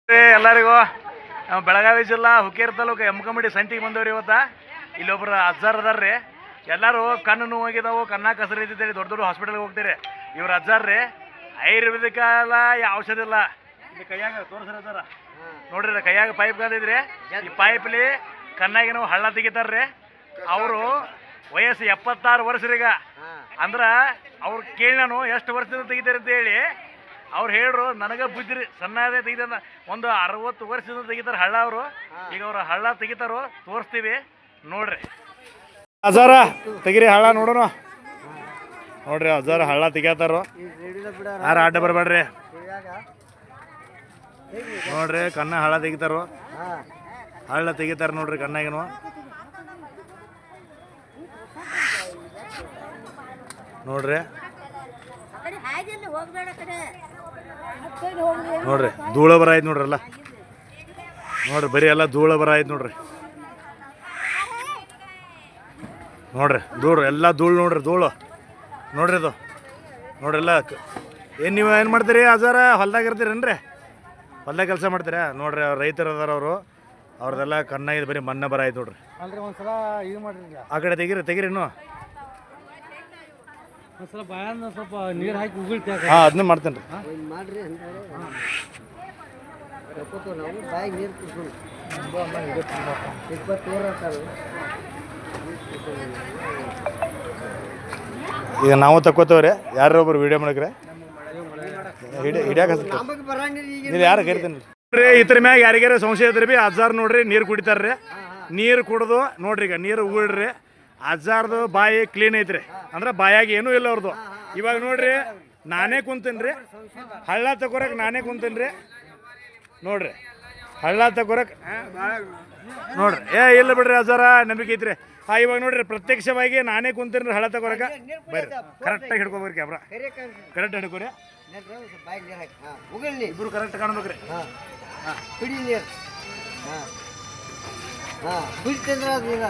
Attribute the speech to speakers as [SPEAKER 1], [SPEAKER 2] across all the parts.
[SPEAKER 1] ಎಲ್ಲರಿಗೂ ನಾವು ಬೆಳಗಾವಿ ಜಿಲ್ಲಾ ಹುಕ್ಕೇರಿ ತಾಲೂಕು ಯಮಕಂಬಡಿ ಸಂತಿಗೆ ಬಂದವ್ರಿ. ಇಲ್ಲೊಬ್ರು ಅಜ್ಜಾರ್ ಅದಾರ್ರಿ. ಎಲ್ಲರೂ ಕಣ್ಣು ನೋವಾಗಿದ್ದಾವು, ಕಣ್ಣಾಗ ಕಸರು ಇದ್ದಿದ್ದೀರಿ, ದೊಡ್ಡ ದೊಡ್ಡ ಹಾಸ್ಪಿಟಲ್ಗೆ ಹೋಗ್ತೀರಿ. ಇವ್ರು ಅಜ್ಜಾರ್ರಿ ಆಯುರ್ವೇದಿಕ ಎಲ್ಲ ಔಷಧ ಇಲ್ಲ. ಇಲ್ಲಿ ಕೈಯಾಗ ತೋರಿಸ್ರ ನೋಡ್ರಿ, ಕೈಯಾಗ ಪೈಪ್ ಬಂದಿದ್ರಿ. ಈ ಪೈಪ್ಲಿ ಕಣ್ಣಾಗಿ ನಾವು ಹಳ್ಳ ತೆಗಿತಾರ್ರಿ. ಅವರು ವಯಸ್ಸು 76 ವರ್ಷರೀಗ. ಅಂದ್ರೆ ಅವ್ರು ಕೇಳಿ ನಾನು ಎಷ್ಟು ವರ್ಷದಿಂದ ತೆಗಿತಾರೆ ಅಂತ ಹೇಳಿ ಅವ್ರು ಹೇಳ್ರು. ನನಗೆ ಬುದ್ಧಿರಿ ಸಣ್ಣದೇ ತೆಗಿದ ಒಂದು 60 ವರ್ಷದಿಂದ ತೆಗಿತಾರೆ ಹಳ್ಳ ಅವರು. ಈಗ ಅವ್ರು ಹಳ್ಳ ತೆಗಿತಾರೋ ತೋರಿಸ್ತೀವಿ ನೋಡ್ರಿ. ಅಜಾರ ತೆಗಿರಿ ಹಳ್ಳ ನೋಡೋಣ. ನೋಡ್ರಿ ಅಜಾರ ಹಳ್ಳ ತೆಗಿತಾರೋ, ಯಾರು ಅಡ್ಡ ಬರಬೇಡ್ರಿ. ನೋಡ್ರಿ ಕಣ್ಣ ಹಳ್ಳ ತೆಗಿತಾರೋ, ಹಳ್ಳ ತೆಗಿತಾರ ನೋಡ್ರಿ ಕಣ್ಣಾಗಿನೂ. ನೋಡ್ರಿ ನೋಡ್ರಿ ಧೂಳ ಬರ ಆಯ್ತು ನೋಡ್ರಿ. ಎಲ್ಲ ನೋಡ್ರಿ ಬರೀ ಎಲ್ಲ ಧೂಳ ಬರ ಆಯ್ತು ನೋಡ್ರಿ. ನೋಡ್ರಿ ಧೂಳು ಎಲ್ಲ ಧೂಳು ನೋಡ್ರಿ, ಧೂಳು ನೋಡ್ರಿ ಅದು ನೋಡ್ರಿ. ಎಲ್ಲ ಏನು ನೀವು ಏನು ಮಾಡ್ತೀರಿ ಅಜಾರ? ಹೊಲ್ದಾಗ ಇರ್ತೀರೇನ್ರಿ? ಹೊಲ್ದಾಗ ಕೆಲಸ ಮಾಡ್ತೀರಾ? ನೋಡ್ರಿ ಅವ್ರು ರೈತರು ಅದಾರ ಅವರು. ಅವ್ರದ್ದೆಲ್ಲ ಕಣ್ಣಾಗಿದೆ ಬರೀ ಮಣ್ಣ ಬರ ಆಯ್ತು ನೋಡ್ರಿ. ಆ ಕಡೆ ತೆಗೀರಿ ತೆಗೀರಿ ಇನ್ನೂ.
[SPEAKER 2] ಸ್ವಲ್ಪ ನೀರು ಹಾಕಿ ಉಗುಳ್ತಿ.
[SPEAKER 1] ಹಾಂ ಅದನ್ನ ಮಾಡ್ತೇನೆ
[SPEAKER 3] ಮಾಡ್ರಿ.
[SPEAKER 1] ಈಗ ನಾವು ತಕ್ಕೋತೇವ್ರಿ. ಯಾರೊಬ್ರು ವಿಡಿಯೋ ಮಾಡಕ್ರೆ ಹಿಡಿಯಾಕ ನೀವು ಯಾರು ಕರಿತೇನೆ ರೀ. ಇದ್ರ ಮ್ಯಾಗ ಯಾರಿಗಾರ ಸಂಶಯ ಇದ್ರಿ ಬಿ ಅಜ್ಜಾರ್ ನೋಡ್ರಿ ನೀರು ಕುಡಿತಾರ್ರಿ. ನೀರು ಕುಡ್ದು ನೋಡ್ರಿ, ಈಗ ನೀರು ಉಗುಳ್ರಿ. ಅಜ್ಜಾರ್ದು ಬಾಯಿ ಕ್ಲೀನ್ ಐತ್ರಿ, ಅಂದ್ರೆ ಬಾಯಾಗಿ ಏನೂ ಇಲ್ಲ ಅವ್ರದ್ದು. ಇವಾಗ ನೋಡ್ರಿ ನಾನೇ ಕುಂತೀನಿ ರೀ ಹಳ್ಳ ತಗೋರಕ್ಕೆ, ನಾನೇ ಕುಂತೀನಿ ರೀ. ನೋಡ್ರಿ ಹಳ್ಳ ತಗೋರಕ್ಕೆ ನೋಡ್ರಿ. ಇಲ್ಲ ಬಿಡ್ರಿ ಅಜ್ಜಾರ, ನಂಬಿಕೆ ಐತ್ರಿ. ಇವಾಗ ನೋಡ್ರಿ ಪ್ರತ್ಯಕ್ಷವಾಗಿ ನಾನೇ ಕುಂತೀನಿ ಹಳ್ಳ ತಗೋರಕ್ಕೆ. ಬರ್ರಿ ಕರೆಕ್ಟಾಗಿ ಹಿಡ್ಕೊಬೇಕ್ರಿ ಕ್ಯಾಮ್ರಾ, ಕರೆಕ್ಟ್ ಹಿಡ್ಕೋರಿ. ಇಬ್ರು ಕರೆಕ್ಟ್ ಕಾಣ್ಬೇಕ್ರಿ.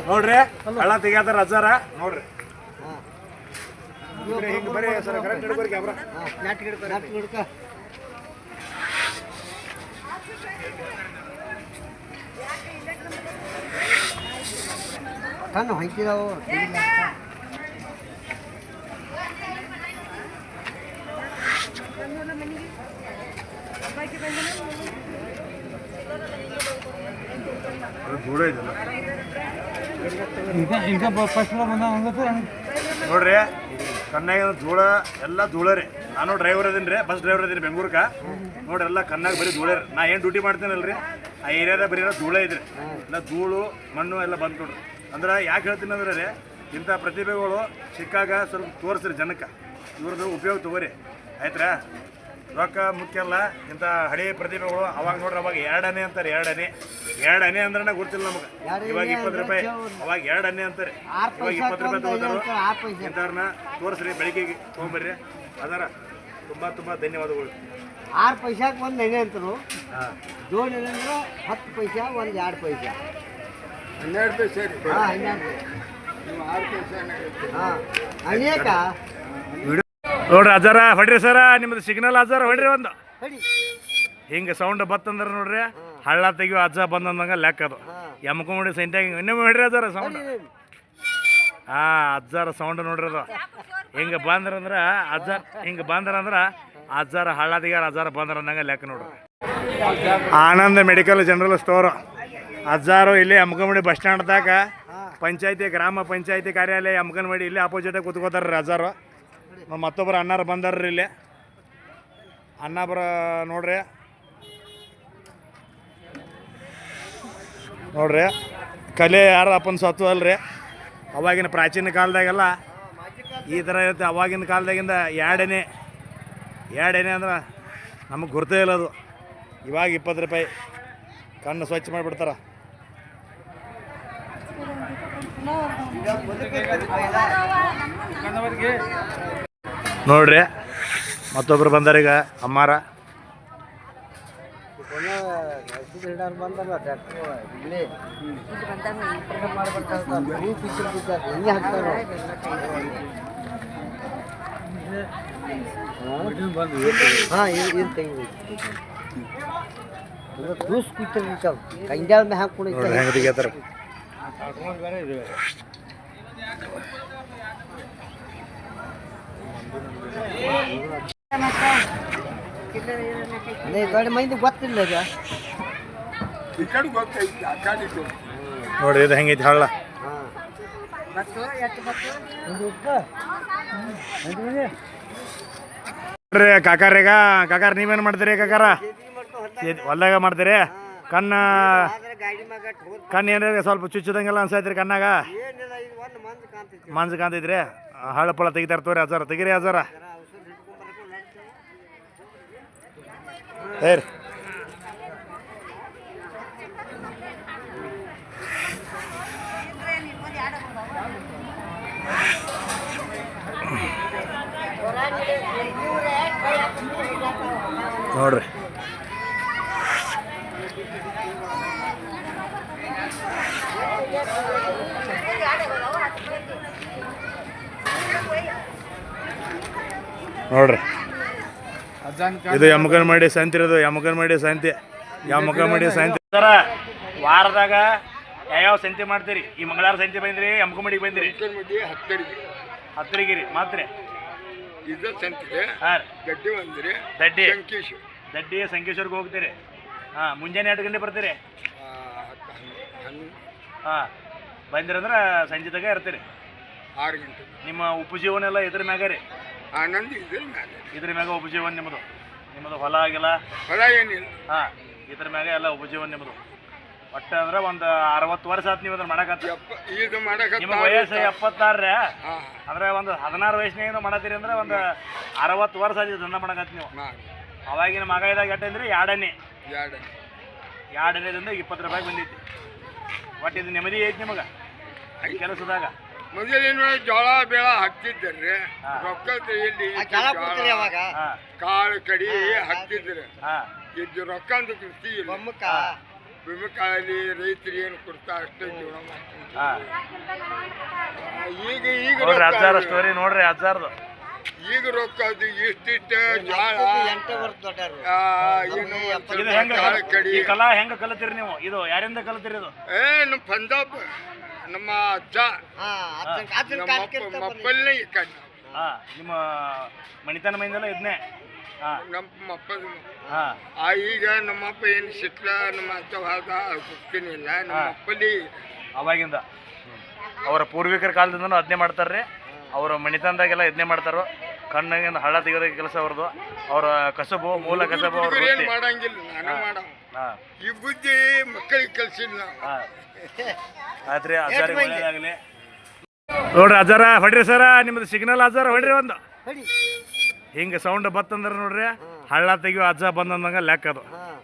[SPEAKER 1] ನೋಡ್ರಿ ಹಳ್ಳ ತೆಗಿತಾರ ಅಜ್ಜಾರ. ನೋಡ್ರಿ ಹಿಂಗೆ ಬರೀ ಸರ್ ಕರೆಕ್ಟ್ ಹಿಡ್ಕೋರಿ ಕ್ಯಾಮ್ರಾ.
[SPEAKER 3] ಕಣ್ಣು ಹೊಯ್ತಿದಾವು.
[SPEAKER 1] ನೋಡ್ರಿ ಕಣ್ಣಾಗ ಧೂಳ ಎಲ್ಲ ಧೂಳ ರೀ. ನಾನು ಡ್ರೈವರ್ ಅದೀನಿ ರೀ, ಬಸ್ ಡ್ರೈವರ್ ಅದೀನಿ ಬೆಂಗ್ಳೂರ್ಗೆ. ನೋಡ್ರಿ ಎಲ್ಲ ಕಣ್ಣಾಗ ಬರೀ ಧೂಳ ರೀ. ನಾ ಏನು ಡ್ಯೂಟಿ ಮಾಡ್ತೇನಲ್ರಿ ಆ ಏರಿಯಾದಾಗ ಬರೀ ಧೂಳ ಇದ್ರಿ. ಎಲ್ಲ ಧೂಳು ಮಣ್ಣು ಎಲ್ಲ ಬಂದು ನೋಡ್ರಿ. ಅಂದ್ರೆ ಯಾಕೆ ಹೇಳ್ತೀನಿ ಅಂದ್ರೆ ರೀ, ಇಂಥ ಪ್ರತಿಭೆಗಳು ಸಿಕ್ಕಾಗ ಸ್ವಲ್ಪ ತೋರಿಸ್ರಿ ಜನಕ್ಕೆ. ಇವ್ರದ್ದು ಉಪಯೋಗ ತಗೋರಿ ಆಯ್ತಾ. ರೊಕ್ಕ ಮುಖ್ಯ ಅಲ್ಲ. ಇಂಥ ಹಳೆ ಪ್ರತಿಭೆಗಳು ಅವಾಗ ನೋಡ್ರಿ, ಅವಾಗ 2 ಆನೆ ಅಂತಾರೆ. 2 ಆನೆ ಅಂದ್ರೆ ಗೊತ್ತಿಲ್ಲ ನಮಗೆ. ಇವಾಗ 20 ರೂಪಾಯಿ, ಅವಾಗ 2 ಆನೆ ಅಂತಾರೆ. ಇವಾಗ 20 ರೂಪಾಯಿ ತಗೋತಾರ. ಇಂಥವ್ರನ್ನ ತೋರಿಸ್ರಿ, ಬೆಳಿಗ್ಗೆಗೆ ತೊಗೊಂಬರ್ರಿ. ಅದರ ತುಂಬ ಧನ್ಯವಾದಗಳು.
[SPEAKER 3] 6 ಪೈಸಾಕ್ಕೆ ಒಂದು ಎಣ್ಣೆ ಅಂತರು. ಜೋನ್ ಎಣ್ಣೆ ಅಂದ್ರೆ 10 ಪೈಸಾ, ಒಂದು 2 ಪೈಸಾ, 12 ಪೈಸೆ. ಹಾಂ 12 ಅನೇಕ
[SPEAKER 1] ನೋಡ್ರಿ ಅಜ್ಜಾರ ಹೊಡ್ರಿ ಸರ. ನಿಮ್ದು ಸಿಗ್ನಲ್ ಅಜ್ಜಾರ ಹೊಡ್ರಿ ಒಂದು ಹಿಂಗೆ ಸೌಂಡ್ ಬತ್ತಂದ್ರೆ ನೋಡ್ರಿ ಹಳ್ಳ ತೆಗಿಯೋ ಅಜ್ಜ ಬಂದಂಗ ಲೆಕ್ಕ ಅದು. ಯಮಕೊಂಡಿ ಸೈಂಟ್ಯಾಗ ಇನ್ನೊಮ್ಮೆ ಹೊಡ್ರಿ ಅಜ್ಜಾರ ಸೌಂಡ್. ಅಜ್ಜಾರ ಸೌಂಡ್ ನೋಡ್ರಿ ಅದು ಹಿಂಗೆ ಬಂದ್ರಂದ್ರೆ ಅಜ್ಜಾರ, ಹಿಂಗೆ ಬಂದ್ರಂದ್ರೆ ಅಜ್ಜಾರ ಹಳ್ಳ ತೆಗಿಯಾರ, ಅಜ್ಜಾರ ಬಂದ್ರ ಅಂದಂಗ ಲೆಕ್ಕ ನೋಡ್ರಿ. ಆನಂದ್ ಮೆಡಿಕಲ್ ಜನರಲ್ ಸ್ಟೋರು ಅಜ್ಜಾರು ಇಲ್ಲಿ ಯಮಕಂಬಡಿ ಬಸ್ ಸ್ಟ್ಯಾಂಡ್ದಾಗ ಪಂಚಾಯತಿ, ಗ್ರಾಮ ಪಂಚಾಯತಿ ಕಾರ್ಯಾಲಯ ಯಮಕಂಬಡಿ ಇಲ್ಲಿ ಅಪೋಸಿಟಾಗಿ ಕೂತ್ಕೋತಾರ್ರಿ ಅಜ್ಜಾರು. ಮತ್ತೊಬ್ಬರು ಅಣ್ಣಾರು ಬಂದಾರ್ರಿ ಇಲ್ಲಿ. ಅಣ್ಣಾಬ್ರ ನೋಡ್ರಿ ನೋಡ್ರಿ ಕಲೆ ಯಾರು ಅಪ್ಪನ ಸತ್ತು ಅಲ್ರಿ. ಅವಾಗಿನ ಪ್ರಾಚೀನ ಕಾಲದಾಗೆಲ್ಲ ಈ ಥರ ಇರುತ್ತೆ. ಅವಾಗಿನ ಕಾಲದಾಗಿಂದ 2 ಆನೆ ಅಂದ್ರೆ ನಮಗೆ ಗುರ್ತೇ ಇಲ್ಲ ಅದು. ಇವಾಗ 20 ರೂಪಾಯಿ ಕಣ್ಣು ಸ್ವಚ್ಛ ಮಾಡಿಬಿಡ್ತಾರ. ನೋಡ್ರಿ ಮತ್ತೊಬ್ರು ಬಂದಾರೀಗ ಅಮ್ಮಾರ.
[SPEAKER 3] ದೂಸ್ ಕುಯ್ತಾರ ಕಂಜಾಳ ಮ್ಯಾಗ ಹಾಕಿ
[SPEAKER 1] ನೋಡ್ರಿ ಹೆಂಗೆ ತೆಗಿತಾರ.
[SPEAKER 3] ಅದೇ ಕಡೆ ಮಂದಿ ಗೊತ್ತಿಲ್ಲ ಈಗ.
[SPEAKER 1] ನೋಡ್ರಿ ಇದು ಹೆಂಗೈತಿ ಹಳ್ಳ. ನೋಡ್ರಿ ಕಾಕಾರೀಗ ಕಾಕಾರ ನೀವೇನು ಮಾಡ್ತೀರಿ ಕಾಕಾರ? ಹೊಲ್ದಾಗ ಮಾಡ್ತೀರಿ? ಕಣ್ಣು ಏನಾರ ಸ್ವಲ್ಪ ಚುಚ್ಚದಂಗೆಲ್ಲ ಅನ್ಸೈತ್ರಿ ಕಣ್ಣಾಗ? ಮಂಜು ಕಾಣ್ತೈತ್ರಿ. ಹಳ್ಳ ಪಳ ತೆಗಿತಾರ ತೋರಿ ಅಜ್ಜಾರ, ತೆಗಿರಿ ಅಜ್ಜಾರ. ಏರಿ ನೋಡ್ರಿ ನೋಡ್ರಿ ಇದು ಯಮಕನಮಡಿ ಸಂತಿ ಇರೋದು. ಯಮಕನಮಡಿ ಸಂತಿ ಸರ ವಾರದಾಗ ಯಾವ್ಯಾವ ಸಂತಿ ಮಾಡ್ತೀರಿ? ಈ ಮಂಗಳವಾರ ಸಂತಿ ಬಂದ್ರಿ, ಯಮಕನಮಡಿಗೆ ಬಂದಿರಿ, ಹತ್ತರಿಗಿರಿ ಮಾತ್ರಿ ಹಾಂ ದಡ್ಡಿ ಸಂಕೇಶ್ವರ್ಗೆ ಹೋಗ್ತೀರಿ. ಹಾಂ ಮುಂಜಾನೆ 2 ಗಂಟೆ ಬರ್ತೀರಿ. ಹಾಂ ಬಂದಿರಂದ್ರೆ ಸಂಜೆ ತಗ ಇರ್ತೀರಿ.
[SPEAKER 3] 6 ಗಂಟೆ.
[SPEAKER 1] ನಿಮ್ಮ ಉಪಜೀವನ ಎಲ್ಲ ಇದ್ರ ಮ್ಯಾಗ ರೀ?
[SPEAKER 3] ಆನಂದ
[SPEAKER 1] ಇದ್ರ ಮ್ಯಾಗ ಉಪಜೀವನ ನಿಮ್ಮದು ಹೊಲ ಆಗಿಲ್ಲ?
[SPEAKER 3] ಹೊಲ ಏನಿಲ್ಲ.
[SPEAKER 1] ಹಾಂ ಇದ್ರ ಮ್ಯಾಗ ಎಲ್ಲ ಉಪಜೀವನ ನಿಮ್ಮದು. ಒಟ್ಟು ಅಂದ್ರೆ ಒಂದು 60 ವರ್ಷ ಆಯ್ತು ನೀವು ಅದನ್ನ ಮಾಡಕತ್ತ. ನಿಮ್ಮ ವಯಸ್ಸು 76 ರೀ. ಅಂದ್ರೆ ಒಂದು 16 ವಯಸ್ಸಿನಾಗ ಮಾಡತ್ತೀರಿ ಅಂದ್ರೆ ಒಂದು 60 ವರ್ಷ ಆಯ್ತು ದಂಧ ಮಾಡಕತ್ತ ನೀವು. ಅವಾಗಿನ ಮಗ ಇದ್ದಾಗ ಎಟ್ಟು ಅಂದ್ರೆ 2 ಆನೆ. 2 ಆನೆದಿಂದ 20 ರೂಪಾಯಿ ಬಂದೈತಿ. ಒಟ್ಟು ಇದು ನೆಮ್ಮದಿ ಐತಿ ನಿಮಗೆ ಈ ಕೆಲಸದಾಗ?
[SPEAKER 3] ಮೊದಲೇನು ಜೋಳ ಬೇಳ ಹಾಕ್ತಿದ್ರಿ, ರೊಕ್ಕ ಕಾಳು ಕಡಿ ಹಾಕ್ತಿದ್ರಿ. ಇದು ರೊಕ್ಕ ಅಂತ ಕೃಷಿ ಇಲ್ಲ. ವಿಮಕಾಲಿ ರೈತರು ಏನು ಕೊಡ್ತಾ ಅಷ್ಟೇ ಜೀವನ ಮಾಡ್ತಾರೆ. ಈಗ
[SPEAKER 1] ಅಜ್ಜಾರ ಸ್ಟೋರಿ ನೋಡ್ರಿ ಅಜ್ಜಾರ್ದು.
[SPEAKER 3] ಈಗ ರೊಕ್ಕ ಅದು ಇಷ್ಟಿಷ್ಟ ಜೋಳ
[SPEAKER 1] ಈ ಕಲಾ ಹೆಂಗ ಕಲಿತೀರಿ ನೀವು? ಇದು ಯಾರಿಂದ ಕಲಿತೀರಿ? ಇದು
[SPEAKER 3] ನಮ್ಮ ಪಂಜಾಬ್ ನಮ್ಮ ಅಜ್ಜ ನಮ್ಮಪ್ಪಲ್ಲೇ
[SPEAKER 1] ನಿಮ್ಮ ಮಣಿತನ ಮೈಂದೆಲ್ಲ ಇದನ್ನೇ
[SPEAKER 3] ನಮ್ಮಪ್ಪ. ಈಗ ನಮ್ಮಪ್ಪ ಏನು ಸಿಟ್ಲ ನಮ್ಮ ಅಜ್ಜವಾದ ಗೊತ್ತೇನಿಲ್ಲ. ನಮ್ಮ ಅಪ್ಪಲ್ಲಿ
[SPEAKER 1] ಅವಾಗಿಂದ ಅವರ ಪೂರ್ವಿಕರ ಕಾಲದಿಂದನೂ ಅದನ್ನೇ ಮಾಡ್ತಾರ್ರಿ. ಅವರ ಮಣಿತನದಾಗೆಲ್ಲ ಇದನ್ನೇ ಮಾಡ್ತಾರೋ. ಕಣ್ಣಾಗಿಂದ ಹಳ್ಳ ತೆಗೆದ ಕೆಲಸ ಅವ್ರದ್ದು. ಅವರ ಕಸಬು ಮೂಲ ಕಸಬು
[SPEAKER 3] ಏನು ಮಾಡಂಗಿಲ್ಲ. ನಾನು ಮಾಡ ಈ ಬುದ್ಧಿ ಮಕ್ಕಳಿಗೆ ಕಲ್ಸಿಲ್ಲ.
[SPEAKER 1] ಆಯ್ತ್ರಿ ಅಜ್ಜಾರಿ ಒಳ್ಳೇದಾಗಲಿ. ನೋಡ್ರಿ ಅಜ್ಜಾರ ಹೊಡ್ರಿ ಸರ, ನಿಮ್ದು ಸಿಗ್ನಲ್ ಅಜ್ಜಾರ ಹೊಡ್ರಿ. ಒಂದು ಹಿಂಗೆ ಸೌಂಡ್ ಬತ್ತಂದ್ರೆ ನೋಡ್ರಿ ಹಳ್ಳ ತೆಗಿಯೋ ಅಜ್ಜ ಬಂದಂಗ ಲೆಕ್ಕ ಅದು.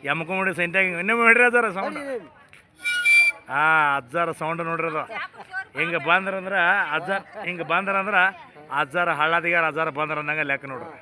[SPEAKER 1] ಯಮಕನಮಡಿ ಸಂತ್ಯಾಗ ಇನ್ನೊಮ್ಮೆ ಹೊಡ್ರಿ ಅಜ್ಜಾರ ಸೌಂಡ್. ಅಜ್ಜಾರ ಸೌಂಡ್ ನೋಡ್ರಿ ಅದು. ಹಿಂಗೆ ಬಂದ್ರಂದ್ರೆ ಅಜ್ಜಾರ ಅಜ್ಜಾರ ಹಳ್ಳ ತೆಗಿಯಾರ ಅಜ್ಜಾರ ಬಂದ್ರ ಅಂದಂಗ ಲೆಕ್ಕ ನೋಡ್ರಿ.